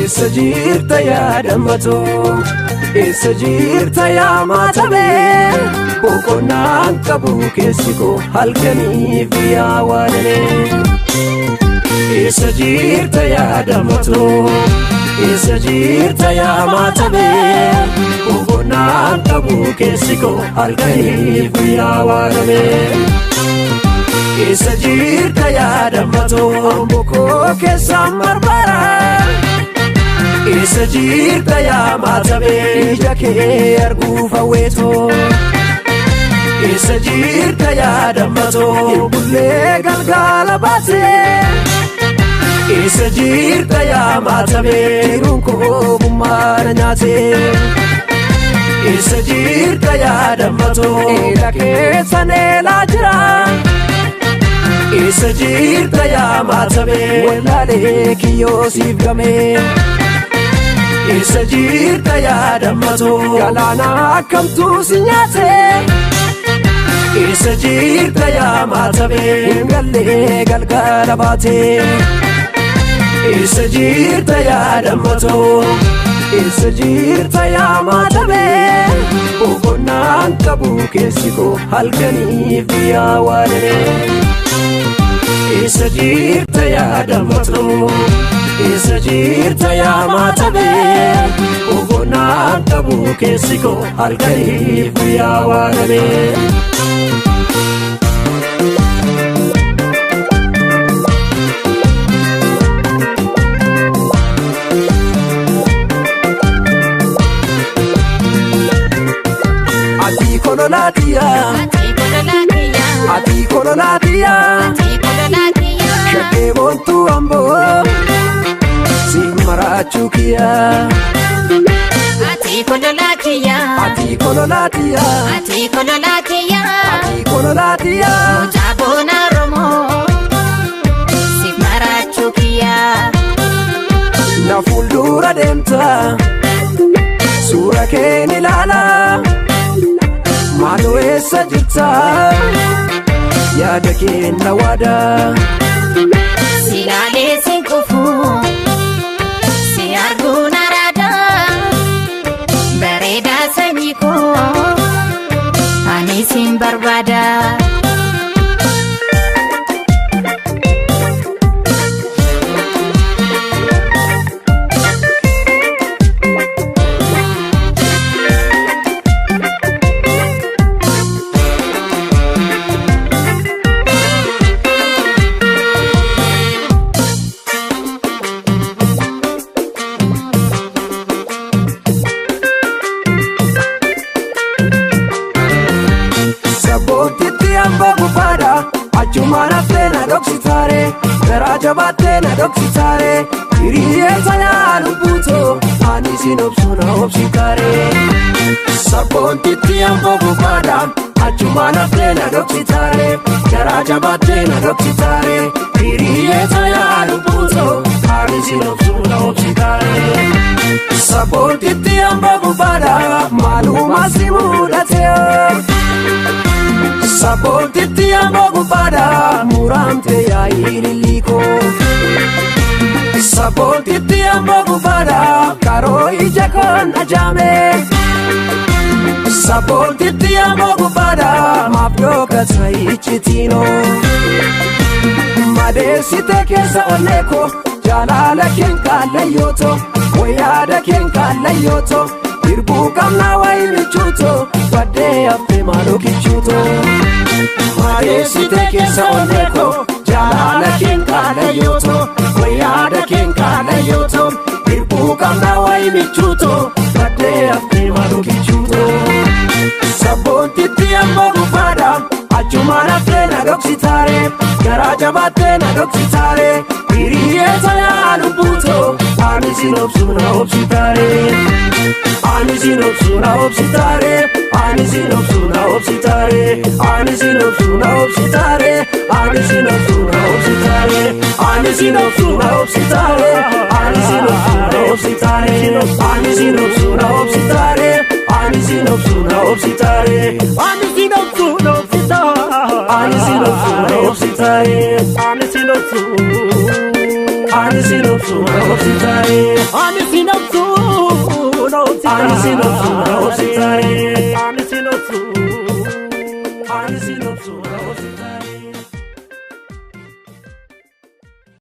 Eessa jirta yaa dammatoo eessa jirta yaa maatabee boqonnaan qabu keessi koo halkaniif yaa waadalee. Eessa jirta yaa dammatoo eessa jirta yaa maatabee boqonnaan qabu keessi koo halkaniif yaa waadalee. Eessa jirta yaa dammatoo bokoo keessaan barbara. Eessa jirta yaa maatabee ija kee arguuf hawweetoo. Eessa jirta yaa dammatoo bullee galgala baatee. Eessa jirta yaa maatabee jiruun koo gummaana nyaatee. Eessa jirta yaa dammatoo eela keessan eelaa jira. Eessa jirta yaa maatabee wallaalee kiyyoo siif gamee. Eessa jirta yaa dammatoo galaana akkamtuu si nyaatee. Eessa jirta yaa maatabee gallee galgala baatee. Eessa jirta yaa dammatoo eessa jirta yaa maatabee boqonnaan qabu keessi koo halkaniif yaa waadalee. Eessa jirta yaa dammatoo eessa jirta yaa maatabee boqonnaan qabu keessi koo halkaniif yaa waadalee. Ati kololaatiya ati kololaatiya shakkee boontuu amboo si maraachuu kiyya. Ati kololaatiya ati kololaatiya ati kololaatiya ati kololaatiya mucaa boona Oromoo si maraachuu kiyya. Na fuuldura deemta suura kee ni ilaala. Maaloo eessa jirta yaada kee na waada. Si ilaalee si kufu si arguun araada. Bareedaa sanyii koo ani sin barbaada. Achuma naftee na dhoksitaare garaa jabaatee na dhoksitaare hiriyeessa yaa lubbuutoo ani sin obsu na obsitaare. Sabboontitti amboo bufaadha achuma naftee na dhoksitaare garaa jabaatee na dhoksitaare hiriyeessa yaa lubbuutoo ani sin obsu na obsitaare. Sabboontitti amboo bufaadha maaluma si mudatee. Sabboontitti amboo bufaadha muraamtee yaa ililliikoo. Sabboontitti amboo bufaadha karoo ija koon ajaame. Sabboontitti amboo bufaadha maaf dhookata ichitiinoo. Madeessitee keessa onnee koo jaalala keen kaallayyooto wayyaada keen kaallayyooto. Irbuu qabnaa wayi michuuto baddee haftee maaloo kichuuto. Madeessitee keessa onnee koo jaalala keen kaallayyooto wayyaada keen kaallayyooto. Irbuu qabnaa wayi michuuto baddee haftee maaloo kichuuto. Sabboontitti amboo bufaadha achuma naftee na dhoksitaare garaa jabaatee na dhoksitaare hiriyeessa yaa lubbuutoo ani sin obsu na obsitaare. Ani sin obsu na obsitaare ani sin obsu na obsitaare ani sin obsu na obsitaare ani sin obsu na obsitaare ani sin obsu na obsitaare ani sin obsu na obsitaare ani sin obsu na obsitaare ani sin obsu na obsitaare ani sin obsu na obsitaare ani sin obsu na obsitaare ani sin obsu ani sin obsu sinopsu, ani sinopsu, ani sinopsu,